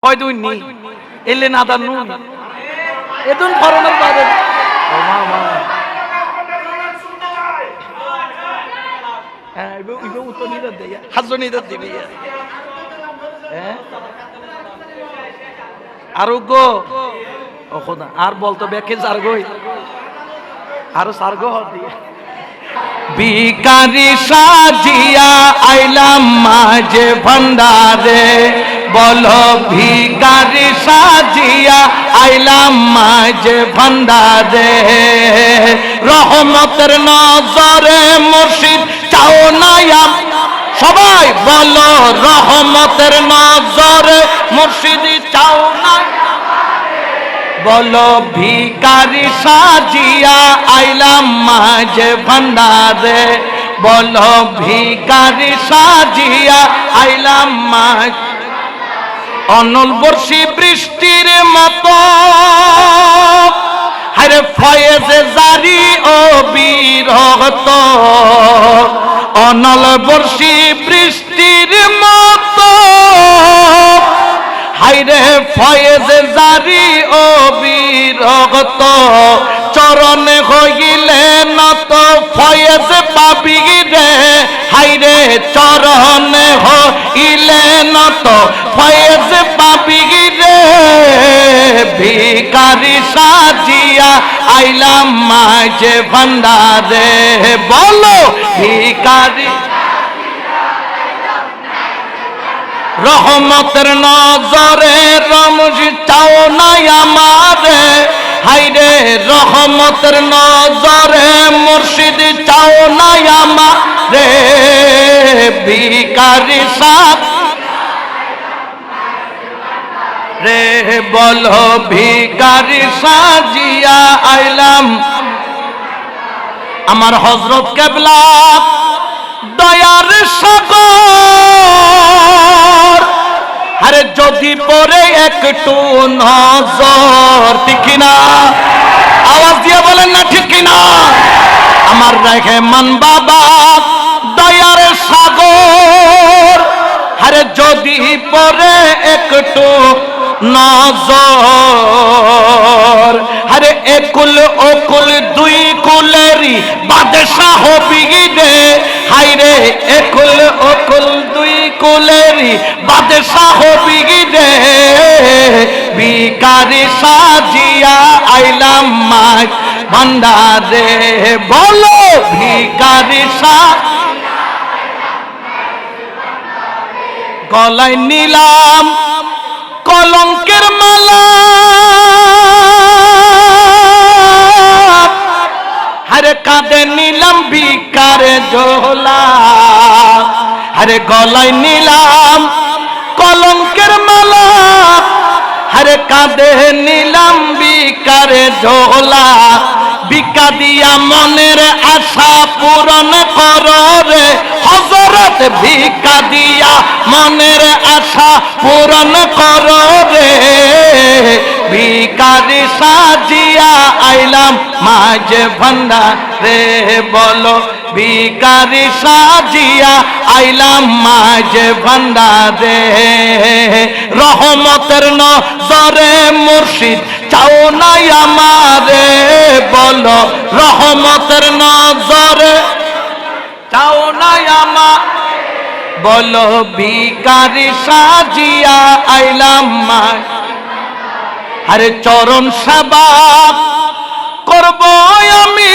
কয়দুই নি এলে না দানু এদুন ফরনের বাদে ও মা মা হ্যাঁ ইবো উত্তর নিতে দেয়া হাজর নিতে দিবি হ্যাঁ আর গো ও খোদা আর বলতো বেকে সার গই আর সার গো হদি ভিখারি সাজিয়া আইলাম মাঝে ভান্ডারে বলো ভিখারি সাজিয়া আইলাম মাঝে ভান্ডারে রহমতের নজরে মুর্শিদ চাও না সবাই বলো রহমতের নজরে মুর্শিদ চাও না বলো ভিখারি সাজিয়া আইলাম মাঝে ভান্ডারে বলো ভিখারি সাজিয়া আইলাম মাঝ অনল বর্ষি বৃষ্টির মতো হারে ফয়েজে জারি ও বিরহত অনল বর্ষি বৃষ্টির মতো হাইরে ফয়েজে জারি ও বিরহত চরণে হইলে নত ফয়েজ পাবি রে হাইরে চরণে হইলে নত ফয়েজ পাবি রে ভিখারি সাজিয়া আইলাম মাঝে ভান্ডারে বলো ভিখারি রহমতের নজরে রমজি চাও না আমারে হাইরে রহমতের নজরে মুর্শিদ চাও না আমারে ভিখারি সাজ রে বলো ভিখারি সাজিয়া আইলাম আমার হযরত কেবলা দয়ার সাগর আরে যদি পরে একটু নজর ঠিক না আওয়াজ দিয়ে বলেন না ঠিক না আমার রেহমান বাবা দয়ার সাগর আরে যদি পরে একটু নজর আরে একুল ওকুল দুই কুলেরই বাদশা হবি রে হাইরে একুল ওকুল দুই কুলেরই বাদশা হবি রে ভিখারি সাজিয়া আইলাম মাঝ ভান্ডারে বলো ভিখারি গলায় নিলাম কলঙ্কের মালা আরে কাঁধে নিলাম ভিখার ঝোলা আরে গলায় নিলাম কলঙ্কের মালা আরে কাঁধে নিলাম ভিখার ঝোলা ভিক্ষা দিয়া মনের আশা পূরণ করো রে হযরত ভিক্ষা দিয়া মনের আশা পূরণ করো রে ভিখারি সাজিয়া আইলাম মাঝে ভান্ডারে বলো ভিখারি সাজিয়া আইলাম মাঝে ভান্ডারে রহমতের নজরে মুর্শিদ চাও না আমারে বলো রহমতের নজরে চাও না আমার বলো ভিখারি সাজিয়া আইলাম মাঝ আরে চরণ সেবা করব আমি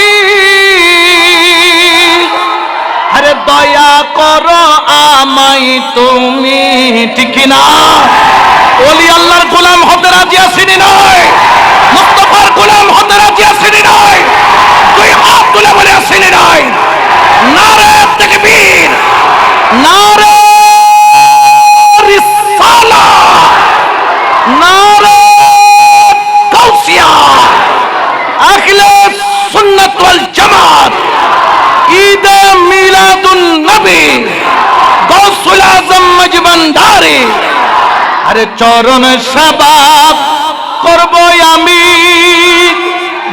আরে দয়া করো আমায় তুমি ঠিক না ওলি আল্লাহর গোলাম হতে রাজি আসিনি নয় মুস্তাফার গোলাম হতে রাজি আসিনি নয় তুই হাত তুলে বলে আসিনি নয় নারে তাকবীর নারে রিসালাত নারে গাউসিয়া আহলে সুন্নাত ওয়াল জামাত ঈদ মিলাদুন নবী গাউসুল আজম মজবন্দারি আরে চরণ সেবা করব আমি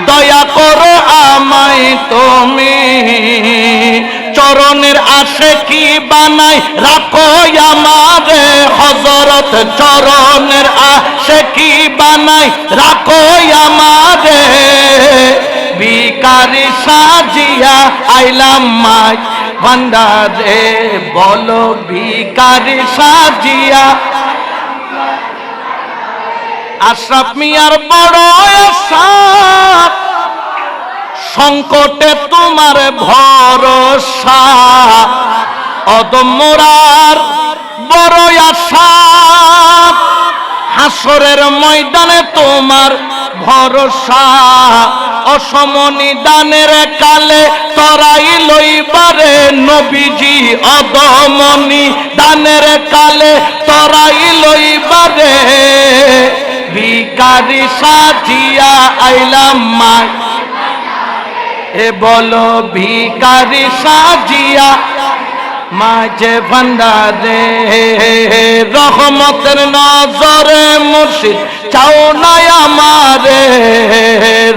দয়া করো আমায় তুমি চরণের আশিকি বানাই রাখো আমারে হযরত চরণের আশিকি বানাই রাখো আমারে ভিখারি সাজিয়া আইলাম মাই ভান্ডারে বলো ভিখারি সাজিয়া আশরাফ মিয়ার বড় আশা সংকটে তোমার ভরসা অদম্যরার বড় আশা হাসরের ময়দানে তোমার ভরসা অসমনি দানের কালে তরাই লইবারে নবীজি অদমনি দানের কালে তরাই লইবারে ভিখারি সাজিয়া আইলাম মাই এ বলো ভিখারি সাজিয়া মাঝে ভান্ডারে রহমতের নজরে মুর্শিদ চাও না আমারে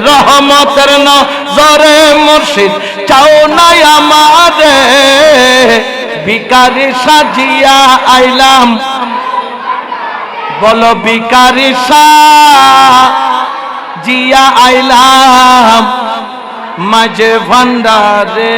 রহমতের নজরে মুর্শিদ চাও না আমারে ভিখারি সাজিয়া আইলাম বলো ভিখারি সাজিয়া আইলাম মাঝে ভান্ডারে